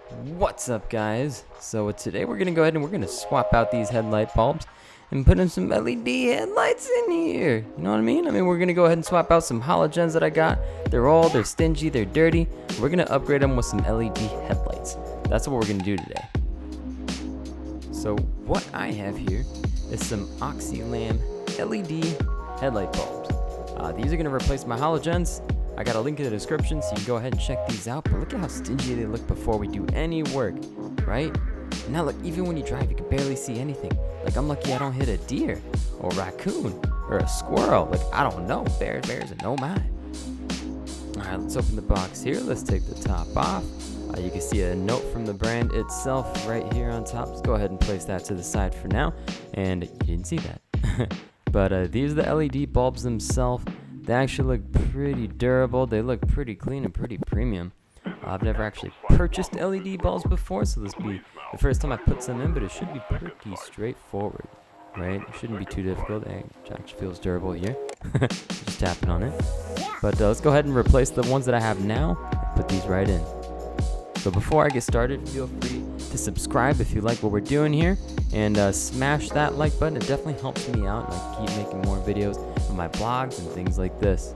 What's up, guys? So today we're gonna go ahead and we're gonna swap out these headlight bulbs and put in some LED headlights in here. You know what I mean? We're gonna go ahead and swap out some halogens that I got. They're old, they're stingy, they're dirty. We're gonna upgrade them with some LED headlights. That's what we're gonna do today. So what I have here is some Oxylam LED headlight bulbs. These are gonna replace my halogens. I got a link in the description so you can go ahead and check these out. But look at how stingy they look before we do any work, right? And now look, even when you drive, you can barely see anything. Like, I'm lucky I don't hit a deer or a raccoon or a squirrel. Like, I don't know, bears are no mine. All right, let's open the box here. Let's take the top off. You can see a note from the brand itself right here on top. Let's go ahead and place that to the side for now. And you didn't see that. But these are the LED bulbs themselves. They actually look pretty durable. They look pretty clean and pretty premium. I've never actually purchased LED bulbs before, so this will be the first time I put some in, but it should be pretty straightforward, right? It shouldn't be too difficult. It actually feels durable here. Just tapping on it. But let's go ahead and replace the ones that I have now and put these right in. So before I get started, feel free to subscribe if you like what we're doing here, and smash that like button. It definitely helps me out, and I keep making more videos on my blogs and things like this.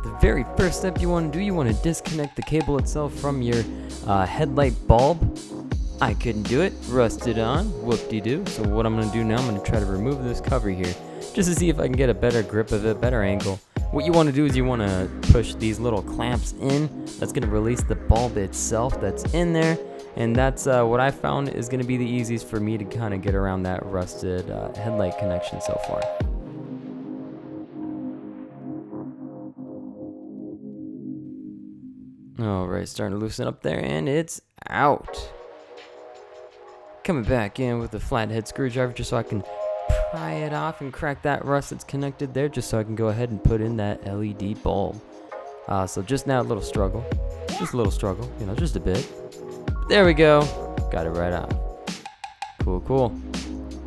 The very first step you want to do, you want to disconnect the cable itself from your headlight bulb. I couldn't do it, rusted on, whoop-de-doo. So what I'm going to do now, I'm going to try to remove this cover here, just to see if I can get a better grip of it, better angle. What you want to do is you want to push these little clamps in. That's going to release the bulb itself that's in there. And that's what I found is going to be the easiest for me to kind of get around that rusted headlight connection so far. Alright, starting to loosen up there, and it's out. Coming back in with a flathead screwdriver just so I can pry it off and crack that rust that's connected there, just so I can go ahead and put in that LED bulb. So just now a little struggle, you know, just a bit. There we go, got it right off. Cool.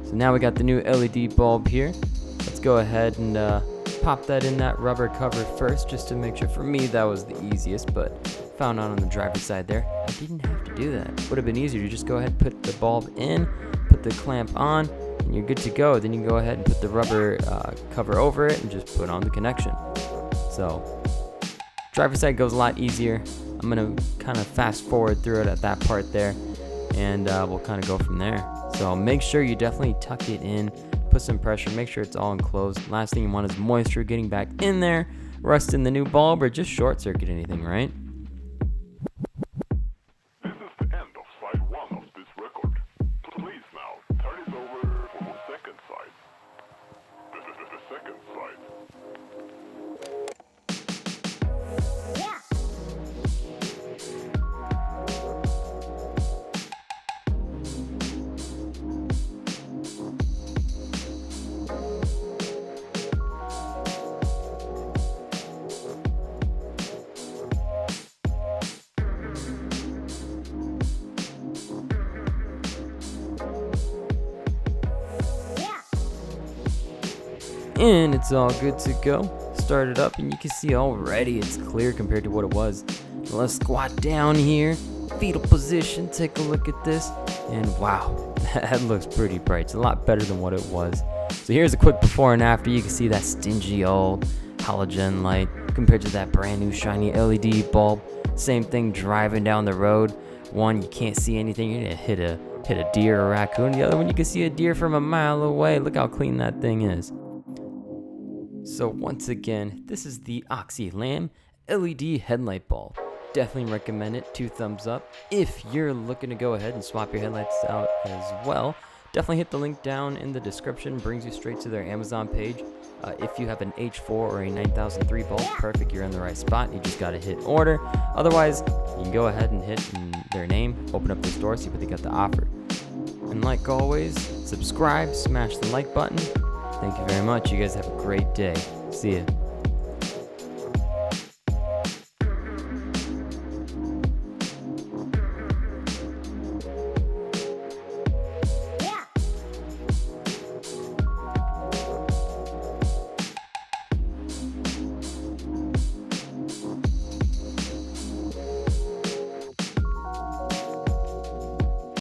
So now we got the new LED bulb here. Let's go ahead and pop that in that rubber cover first, just to make sure. For me, that was the easiest, but found out on the driver's side there, I didn't have to do that. Would have been easier to just go ahead and put the bulb in, put the clamp on, and you're good to go. Then you can go ahead and put the rubber cover over it and just put on the connection. So driver's side goes a lot easier. I'm gonna kind of fast forward through it at that part there, and we'll kind of go from there. So make sure you definitely tuck it in, put some pressure, make sure it's all enclosed. Last thing you want is moisture getting back in there, rust in the new bulb, or just short circuit anything, right? And it's all good to go. Start it up, and you can see already it's clear compared to what it was. Let's squat down here, fetal position, take a look at this, and wow, that looks pretty bright. It's a lot better than what it was. So here's a quick before and after. You can see that stingy old halogen light compared to that brand new shiny LED bulb. Same thing driving down the road. One, you can't see anything, you're gonna hit a deer or a raccoon. The other one, you can see a deer from a mile away. Look how clean that thing is. So once again, this is the Oxylam LED headlight bulb. Definitely recommend it. 2 thumbs up. If you're looking to go ahead and swap your headlights out as well, definitely hit the link down in the description. Brings you straight to their Amazon page. If you have an H4 or a 9003 bulb, perfect. You're in the right spot. You just got to hit order. Otherwise, you can go ahead and hit their name, open up the store, see what they got to offer. And like always, subscribe, smash the like button. Thank you very much. You guys have a great day. See ya.